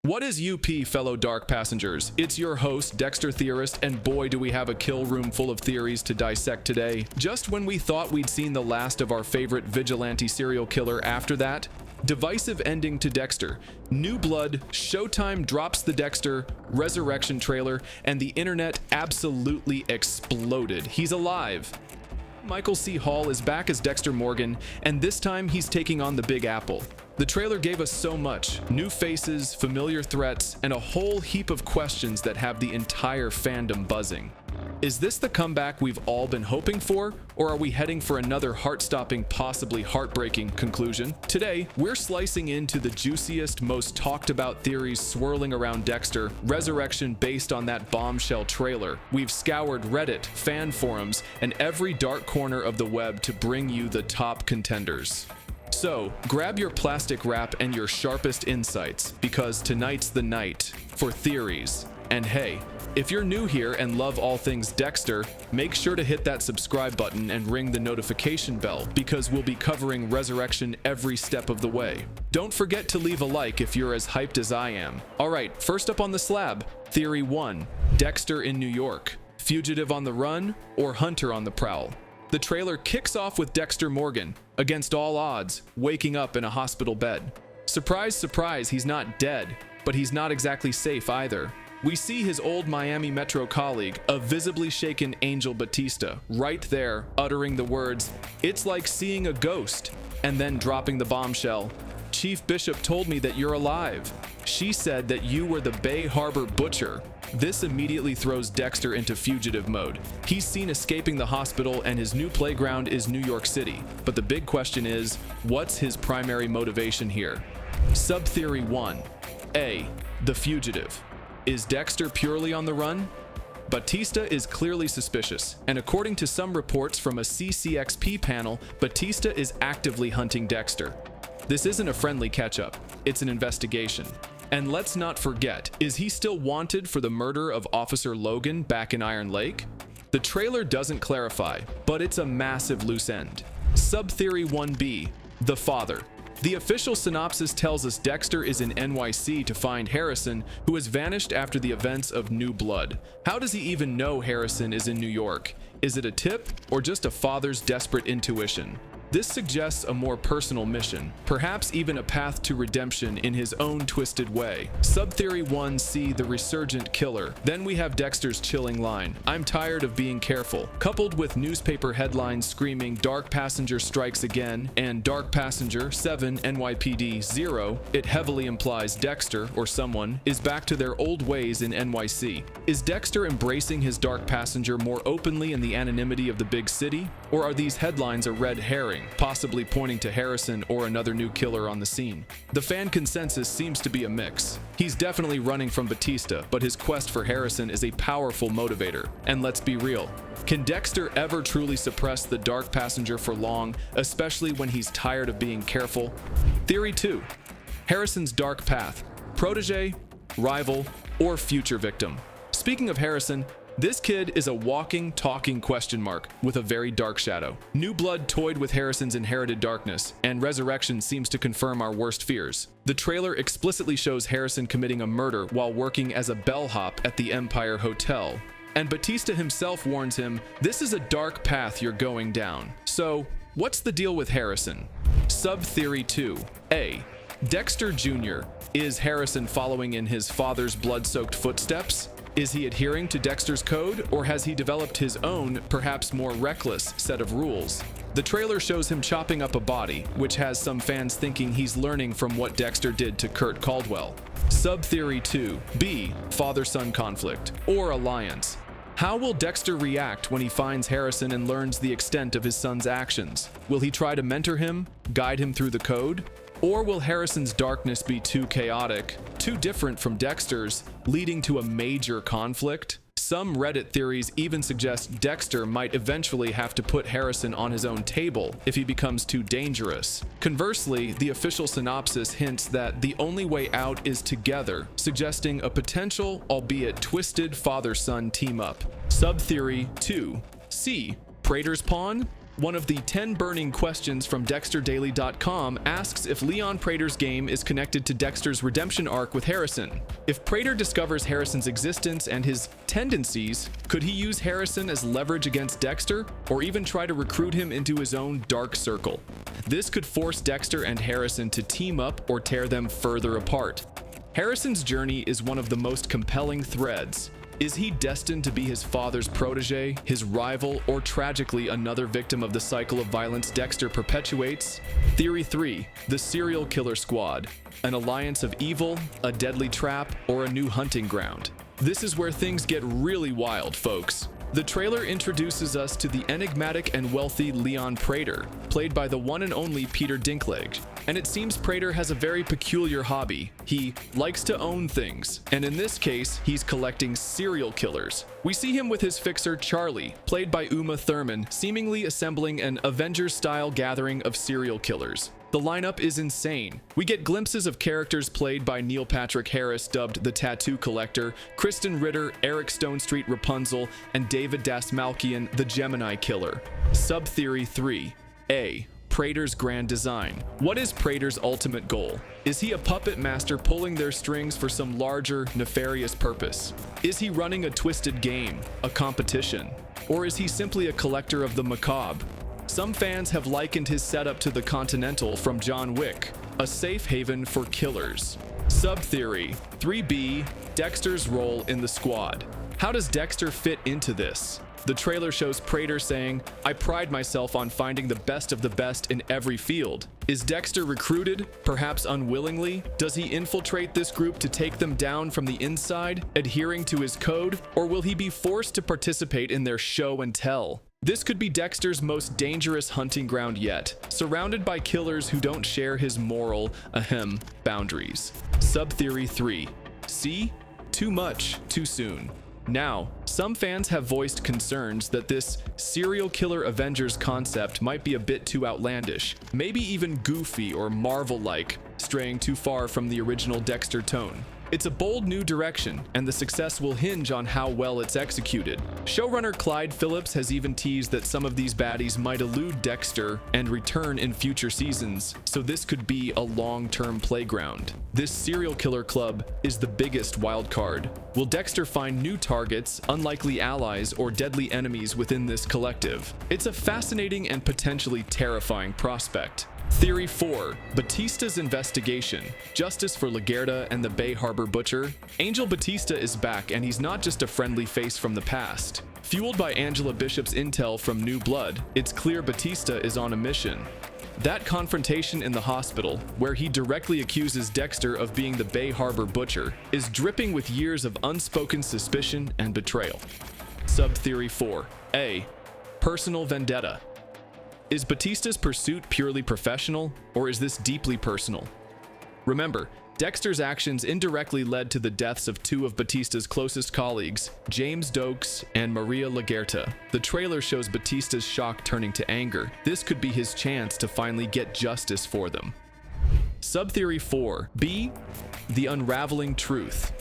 What is UP, fellow dark passengers? It's your host, Dexter Theorist, and boy do we have a kill room full of theories to dissect today. Just when we thought we'd seen the last of our favorite vigilante serial killer after that, divisive ending to Dexter, new blood, Showtime drops the Dexter resurrection trailer, and the internet absolutely exploded. He's alive. Michael C. Hall is back as Dexter Morgan, and this time he's taking on the Big Apple. The trailer gave us so much, new faces, familiar threats, and a whole heap of questions that have the entire fandom buzzing. Is this the comeback we've all been hoping for, or are we heading for another heart-stopping, possibly heartbreaking conclusion? Today, we're slicing into the juiciest, most talked-about theories swirling around Dexter, resurrection based on that bombshell trailer. We've scoured Reddit, fan forums, and every dark corner of the web to bring you the top contenders. So, grab your plastic wrap and your sharpest insights, because tonight's the night for theories. And hey, if you're new here and love all things Dexter, make sure to hit that subscribe button and ring the notification bell, because we'll be covering resurrection every step of the way. Don't forget to leave a like if you're as hyped as I am. Alright, first up on the slab, Theory 1, Dexter in New York. Fugitive on the run, or hunter on the prowl? The trailer kicks off with Dexter Morgan, against all odds, waking up in a hospital bed. Surprise, surprise, he's not dead, but he's not exactly safe either. We see his old Miami Metro colleague, a visibly shaken Angel Batista, right there, uttering the words, "It's like seeing a ghost," and then dropping the bombshell, "Chief Bishop told me that you're alive. She said that you were the Bay Harbor Butcher." This immediately throws Dexter into fugitive mode. He's seen escaping the hospital, and his new playground is New York City. But the big question is, what's his primary motivation here? Sub-Theory 1. A. The fugitive. Is Dexter purely on the run? Batista is clearly suspicious, and according to some reports from a CCXP panel, Batista is actively hunting Dexter. This isn't a friendly catch-up, it's an investigation. And let's not forget, is he still wanted for the murder of Officer Logan back in Iron Lake? The trailer doesn't clarify, but it's a massive loose end. Sub-Theory 1B, the father. The official synopsis tells us Dexter is in NYC to find Harrison, who has vanished after the events of New Blood. How does he even know Harrison is in New York? Is it a tip, or just a father's desperate intuition? This suggests a more personal mission, perhaps even a path to redemption in his own twisted way. Sub-Theory 1C, the resurgent killer. Then we have Dexter's chilling line, "I'm tired of being careful," coupled with newspaper headlines screaming "Dark Passenger strikes again" and "Dark Passenger 7 NYPD 0. It heavily implies Dexter, or someone, is back to their old ways in NYC. Is Dexter embracing his Dark Passenger more openly in the anonymity of the big city? Or are these headlines a red herring, possibly pointing to Harrison or another new killer on the scene? The fan consensus seems to be a mix. He's definitely running from Batista, but his quest for Harrison is a powerful motivator. And let's be real, can Dexter ever truly suppress the Dark Passenger for long, especially when he's tired of being careful? Theory 2, Harrison's dark path. Protege, rival, or future victim. Speaking of Harrison, this kid is a walking, talking question mark with a very dark shadow. New Blood toyed with Harrison's inherited darkness, and Resurrection seems to confirm our worst fears. The trailer explicitly shows Harrison committing a murder while working as a bellhop at the Empire Hotel. And Batista himself warns him, "This is a dark path you're going down." So, what's the deal with Harrison? Sub-Theory 2. A. Dexter Jr. Is Harrison following in his father's blood-soaked footsteps? Is he adhering to Dexter's code, or has he developed his own, perhaps more reckless, set of rules? The trailer shows him chopping up a body, which has some fans thinking he's learning from what Dexter did to Kurt Caldwell. Sub-Theory 2. B. Father-son conflict, or alliance. How will Dexter react when he finds Harrison and learns the extent of his son's actions? Will he try to mentor him, guide him through the code? Or will Harrison's darkness be too chaotic, too different from Dexter's, leading to a major conflict? Some Reddit theories even suggest Dexter might eventually have to put Harrison on his own table if he becomes too dangerous. Conversely, the official synopsis hints that the only way out is together, suggesting a potential, albeit twisted, father-son team-up. Sub-Theory 2. C. Praetor's Pawn? One of the 10 burning questions from DexterDaily.com asks if Leon Prater's game is connected to Dexter's redemption arc with Harrison. If Prater discovers Harrison's existence and his tendencies, could he use Harrison as leverage against Dexter, or even try to recruit him into his own dark circle? This could force Dexter and Harrison to team up or tear them further apart. Harrison's journey is one of the most compelling threads. Is he destined to be his father's protege, his rival, or tragically another victim of the cycle of violence Dexter perpetuates? Theory 3. The Serial Killer Squad. An alliance of evil, a deadly trap, or a new hunting ground. This is where things get really wild, folks. The trailer introduces us to the enigmatic and wealthy Leon Prater, played by the one and only Peter Dinklage. And it seems Prater has a very peculiar hobby. He likes to own things, and in this case, he's collecting serial killers. We see him with his fixer Charlie, played by Uma Thurman, seemingly assembling an Avengers-style gathering of serial killers. The lineup is insane. We get glimpses of characters played by Neil Patrick Harris, dubbed the Tattoo Collector, Kristen Ritter, Eric Stonestreet Rapunzel, and David Dastmalchian, the Gemini Killer. Sub-Theory 3. A. Prater's grand design. What is Prater's ultimate goal? Is he a puppet master pulling their strings for some larger, nefarious purpose? Is he running a twisted game, a competition? Or is he simply a collector of the macabre? Some fans have likened his setup to the Continental from John Wick, a safe haven for killers. Sub-Theory 3B. Dexter's role in the squad. How does Dexter fit into this? The trailer shows Prater saying, "I pride myself on finding the best of the best in every field." Is Dexter recruited, perhaps unwillingly? Does he infiltrate this group to take them down from the inside, adhering to his code? Or will he be forced to participate in their show and tell? This could be Dexter's most dangerous hunting ground yet, surrounded by killers who don't share his moral, boundaries. Sub-Theory 3. C. Too much, too soon. Now, some fans have voiced concerns that this serial killer Avengers concept might be a bit too outlandish, maybe even goofy or Marvel-like, straying too far from the original Dexter tone. It's a bold new direction, and the success will hinge on how well it's executed. Showrunner Clyde Phillips has even teased that some of these baddies might elude Dexter and return in future seasons, so this could be a long-term playground. This serial killer club is the biggest wild card. Will Dexter find new targets, unlikely allies, or deadly enemies within this collective? It's a fascinating and potentially terrifying prospect. Theory 4. Batista's investigation. Justice for Laguerta and the Bay Harbor Butcher. Angel Batista is back, and he's not just a friendly face from the past. Fueled by Angela Bishop's intel from New Blood, it's clear Batista is on a mission. That confrontation in the hospital, where he directly accuses Dexter of being the Bay Harbor Butcher, is dripping with years of unspoken suspicion and betrayal. Sub-Theory 4. A. Personal vendetta. Is Batista's pursuit purely professional, or is this deeply personal? Remember, Dexter's actions indirectly led to the deaths of two of Batista's closest colleagues, James Dokes and Maria Laguerta. The trailer shows Batista's shock turning to anger. This could be his chance to finally get justice for them. Sub-Theory 4. B. The unraveling truth.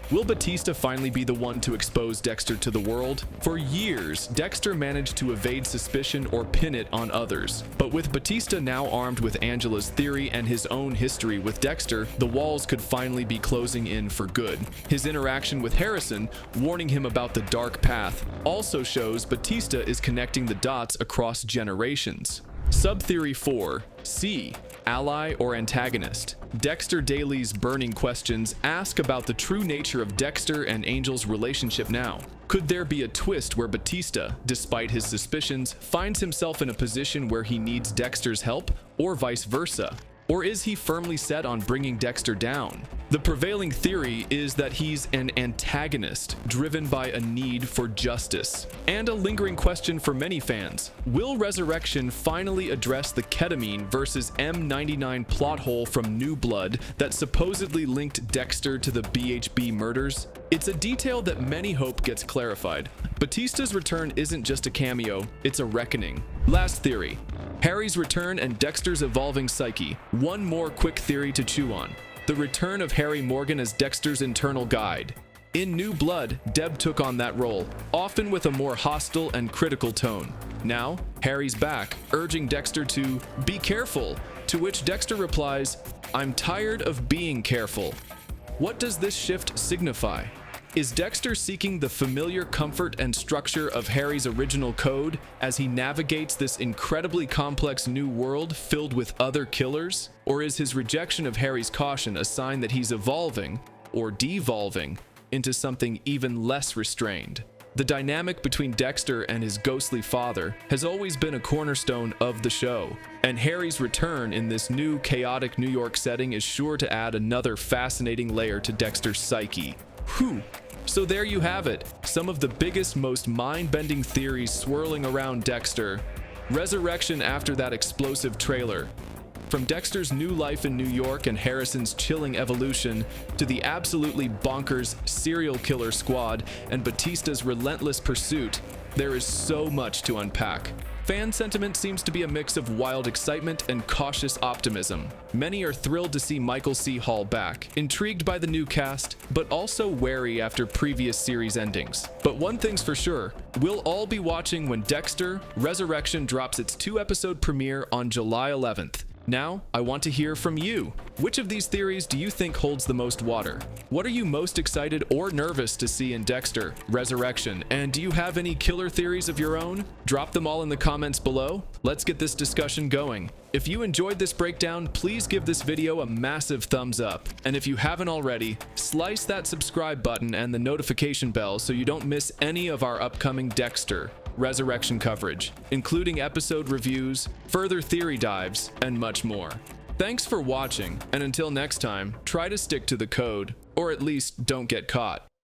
Will Batista finally be the one to expose Dexter to the world? For years, Dexter managed to evade suspicion or pin it on others. But with Batista now armed with Angela's theory and his own history with Dexter, the walls could finally be closing in for good. His interaction with Harrison, warning him about the dark path, also shows Batista is connecting the dots across generations. Sub-Theory 4. C. Ally or antagonist. Dexter Daily's burning questions ask about the true nature of Dexter and Angel's relationship now. Could there be a twist where Batista, despite his suspicions, finds himself in a position where he needs Dexter's help, or vice versa? Or is he firmly set on bringing Dexter down? The prevailing theory is that he's an antagonist, driven by a need for justice. And a lingering question for many fans: will Resurrection finally address the ketamine versus M99 plot hole from New Blood that supposedly linked Dexter to the BHB murders? It's a detail that many hope gets clarified. Batista's return isn't just a cameo, it's a reckoning. Last theory: Harry's return and Dexter's evolving psyche. One more quick theory to chew on: the return of Harry Morgan as Dexter's internal guide. In New Blood, Deb took on that role, often with a more hostile and critical tone. Now, Harry's back, urging Dexter to be careful, to which Dexter replies, "I'm tired of being careful." What does this shift signify? Is Dexter seeking the familiar comfort and structure of Harry's original code as he navigates this incredibly complex new world filled with other killers? Or is his rejection of Harry's caution a sign that he's evolving, or devolving, into something even less restrained? The dynamic between Dexter and his ghostly father has always been a cornerstone of the show, and Harry's return in this new chaotic New York setting is sure to add another fascinating layer to Dexter's psyche. Whew. So there you have it, some of the biggest, most mind-bending theories swirling around Dexter. Resurrection after that explosive trailer. From Dexter's new life in New York and Harrison's chilling evolution, to the absolutely bonkers serial killer squad and Batista's relentless pursuit, there is so much to unpack. Fan sentiment seems to be a mix of wild excitement and cautious optimism. Many are thrilled to see Michael C. Hall back, intrigued by the new cast, but also wary after previous series endings. But one thing's for sure, we'll all be watching when Dexter Resurrection drops its 2-episode premiere on July 11th. Now, I want to hear from you. Which of these theories do you think holds the most water? What are you most excited or nervous to see in Dexter Resurrection? And do you have any killer theories of your own? Drop them all in the comments below. Let's get this discussion going. If you enjoyed this breakdown, please give this video a massive thumbs up. And if you haven't already, slice that subscribe button and the notification bell so you don't miss any of our upcoming Dexter Resurrection coverage, including episode reviews, further theory dives, and much more. Thanks for watching, and until next time, try to stick to the code, or at least don't get caught.